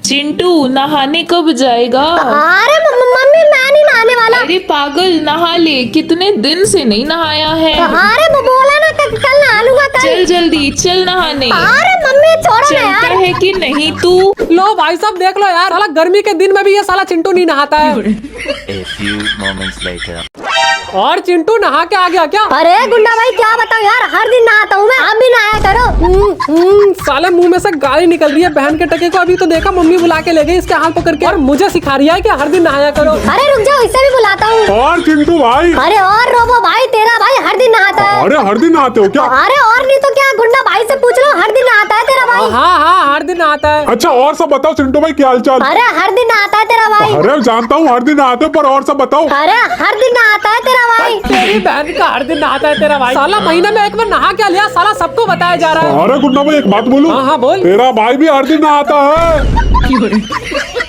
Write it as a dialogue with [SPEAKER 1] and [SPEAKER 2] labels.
[SPEAKER 1] चिंटू नहाने कब जाएगा?
[SPEAKER 2] अरे मम्मी मैं नहीं नहाने वाला।
[SPEAKER 1] अरे पागल, नहा ले, कितने दिन से नहीं नहाया है।
[SPEAKER 2] अरे बोला ना कल नहा लूंगा कल।
[SPEAKER 1] चल जल्दी चल नहाने।
[SPEAKER 2] अरे मम्मी छोड़ो ना
[SPEAKER 1] चलता
[SPEAKER 2] यार।
[SPEAKER 1] है कि नहीं तू?
[SPEAKER 3] लो भाई साहब देख लो यार, साला गर्मी के दिन में भी ये साला चिंटू नहीं नहाता है।
[SPEAKER 4] A few moments later.
[SPEAKER 3] और चिंटू नहा के आ गया क्या?
[SPEAKER 2] अरे गुंडा भाई क्या बताऊं यार, हर दिन नहाता हूँ मैं, आप भी नहाया करो।
[SPEAKER 3] साले मुंह में से गाली निकल रही है बहन के टके को। अभी तो देखा मम्मी बुला के ले गई इसके हाथ पकड़ के, और मुझे सिखा रही है कि हर दिन नहाया करो।
[SPEAKER 2] अरे रुक जाओ, इसे भी बुलाता हूँ।
[SPEAKER 5] और चिंटू भाई,
[SPEAKER 2] अरे और रोबो भाई, तेरा भाई हर दिन नहाता है।
[SPEAKER 5] अरे हर दिन आते हो क्या?
[SPEAKER 2] अरे और नहीं तो क्या, गुंडा भाई से पूछ लो, हर दिन नहाता है तेरा भाई।
[SPEAKER 3] हाँ हाँ हर दिन नहाता है।
[SPEAKER 5] अच्छा और सब बताओ चिंटू भाई, क्या हालचाल?
[SPEAKER 2] अरे हर दिन नहाता है तेरा भाई।
[SPEAKER 5] अरे जानता हूँ हर दिन आते हो, पर और सब बताओ।
[SPEAKER 2] अरे हर दिन नहाता है तेरा भाई।
[SPEAKER 3] तेरी बहन का हर दिन नहाता है तेरा भाई। साला महीने में एक बार नहा क्या लिया, साला सबको बताया जा रहा है।
[SPEAKER 5] अरे गुंडा भाई एक बात बोलूं?
[SPEAKER 3] हाँ हाँ बोल।
[SPEAKER 5] तेरा भाई भी हर दिन आता है।